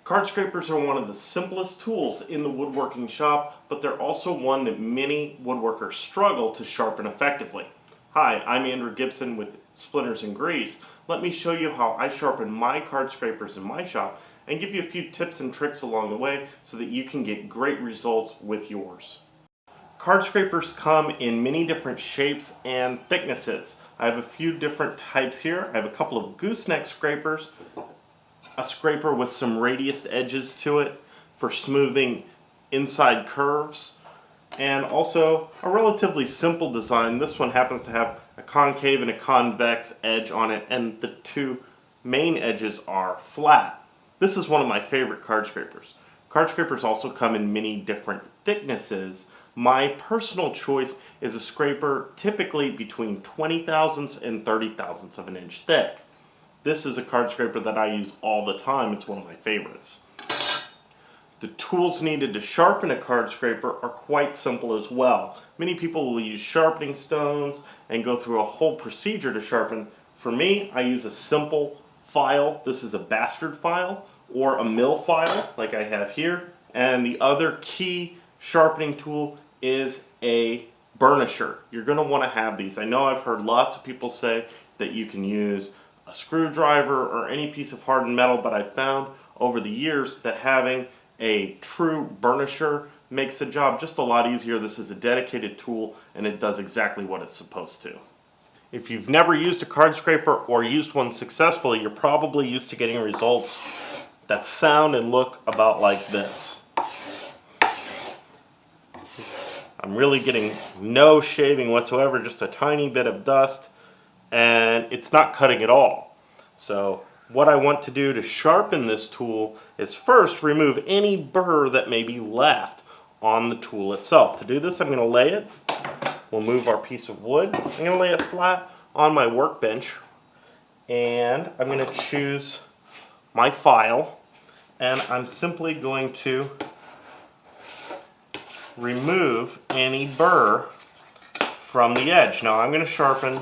Card scrapers are one of the simplest tools in the woodworking shop, but they're also one that many woodworkers struggle to sharpen effectively. Hi, I'm Andrew Gibson with Splinters and Grease. Let me show you how I sharpen my card scrapers in my shop and give you a few tips and tricks along the way so that you can get great results with yours. Card scrapers come in many different shapes and thicknesses. I have a few different types here. I have a couple of gooseneck scrapers, a scraper with some radiused edges to it for smoothing inside curves, and also a relatively simple design. This one happens to have a concave and a convex edge on it, and the two main edges are flat. This is one of my favorite card scrapers. Card scrapers also come in many different thicknesses. My personal choice is a scraper typically between 20 thousandths and 30 thousandths of an inch thick. This is a card scraper that I use all the time. It's one of my favorites. The tools needed to sharpen a card scraper are quite simple as well. Many people will use sharpening stones and go through a whole procedure to sharpen. For me, I use a simple file. This is a bastard file or a mill file like I have here. And the other key sharpening tool is a burnisher. You're going to want to have these. I know I've heard lots of people say that you can use a screwdriver or any piece of hardened metal, but I've found over the years that having a true burnisher makes the job just a lot easier. This is a dedicated tool and it does exactly what it's supposed to. If you've never used a card scraper or used one successfully, you're probably used to getting results that sound and look about like this. I'm really getting no shaving whatsoever, just a tiny bit of dust, and it's not cutting at all. So what I want to do to sharpen this tool is first remove any burr that may be left on the tool itself. To do this, I'm going to lay it. We'll move our piece of wood. I'm going to lay it flat on my workbench, and I'm going to choose my file, and I'm simply going to remove any burr from the edge. Now I'm going to sharpen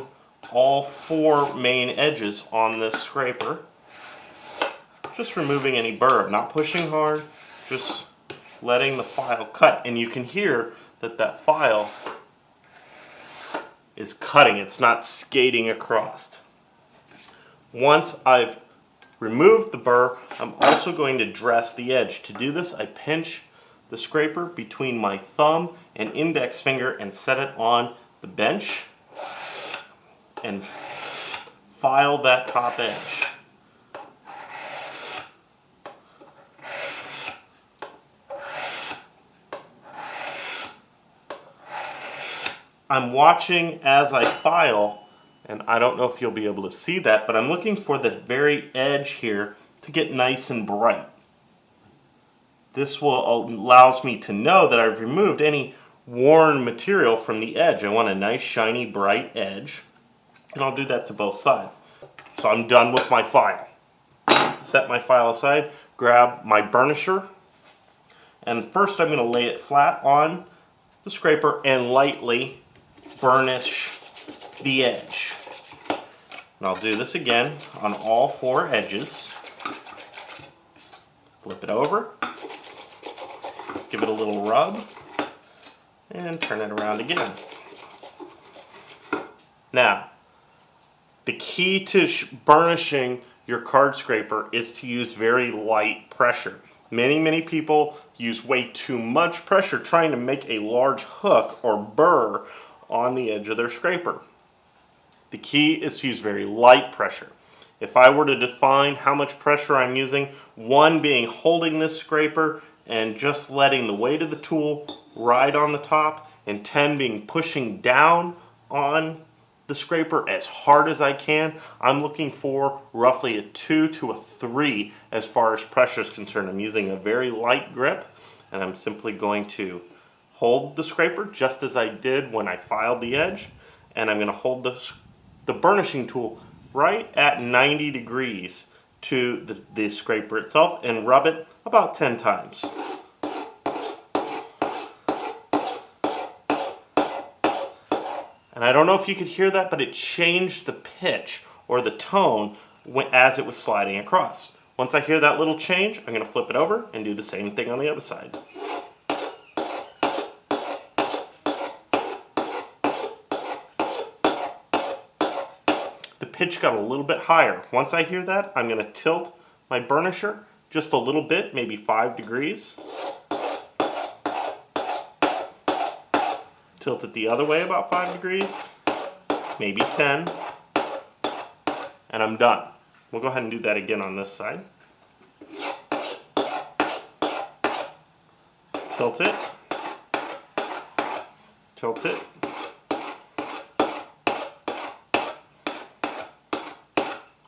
all four main edges on this scraper. Just removing any burr. I'm not pushing hard, just letting the file cut. And you can hear that that file is cutting. It's not skating across. Once I've removed the burr, I'm also going to dress the edge. To do this, I pinch the scraper between my thumb and index finger and set it on the bench and file that top edge. I'm watching as I file, and I don't know if you'll be able to see that, but I'm looking for the very edge here to get nice and bright. This allows me to know that I've removed any worn material from the edge. I want a nice shiny bright edge, and I'll do that to both sides. So I'm done with my file. Set my file aside, grab my burnisher, and first I'm going to lay it flat on the scraper and lightly burnish the edge. And I'll do this again on all four edges. Flip it over. Give it a little rub and turn it around again. Now, the key to burnishing your card scraper is to use very light pressure. Many people use way too much pressure trying to make a large hook or burr on the edge of their scraper. The key is to use very light pressure. If I were to define how much pressure I'm using, 1 being holding this scraper and just letting the weight of the tool ride on the top, and 10 being pushing down on the scraper as hard as I can, I'm looking for roughly a 2 to a 3 as far as pressure is concerned. I'm using a very light grip, and I'm simply going to hold the scraper just as I did when I filed the edge, and I'm going to hold the burnishing tool right at 90 degrees to the scraper itself and rub it about 10 times. And I don't know if you could hear that, but it changed the pitch or the tone as it was sliding across. Once I hear that little change, I'm going to flip it over and do the same thing on the other side. The pitch got a little bit higher. Once I hear that, I'm going to tilt my burnisher just a little bit, maybe 5 degrees. Tilt it the other way about 5 degrees, maybe 10, and I'm done. We'll go ahead and do that again on this side. Tilt it, tilt it,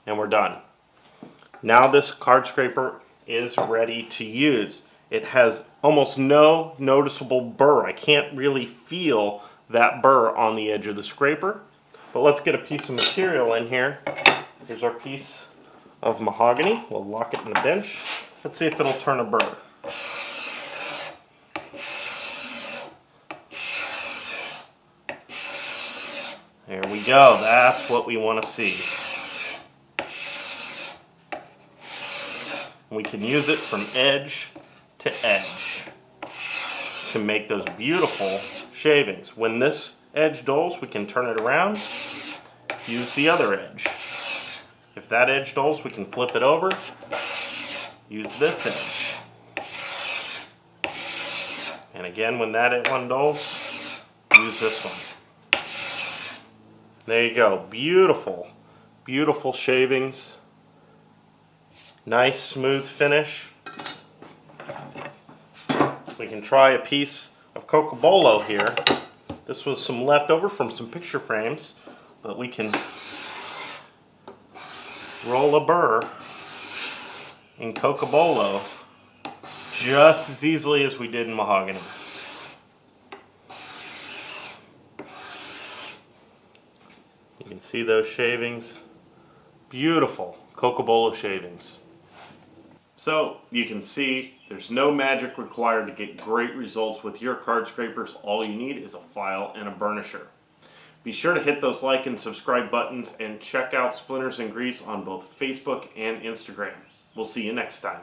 and we're done. Now this card scraper is ready to use. It has almost no noticeable burr. I can't really feel that burr on the edge of the scraper. But let's get a piece of material in here. Here's our piece of mahogany. We'll lock it in the bench. Let's see if it'll turn a burr. There we go. That's what we want to see. We can use it from edge to edge to make those beautiful shavings. When this edge dulls, we can turn it around, use the other edge. If that edge dulls, we can flip it over, use this edge. And again, when that one dulls, use this one. There you go. Beautiful, beautiful shavings. Nice smooth finish. We can try a piece of cocobolo here. This was some leftover from some picture frames, but we can roll a burr in cocobolo just as easily as we did in mahogany. You can see those shavings. Beautiful cocobolo shavings. So you can see there's no magic required to get great results with your card scrapers. All you need is a file and a burnisher. Be sure to hit those like and subscribe buttons and check out Splinters and Grease on both Facebook and Instagram. We'll see you next time.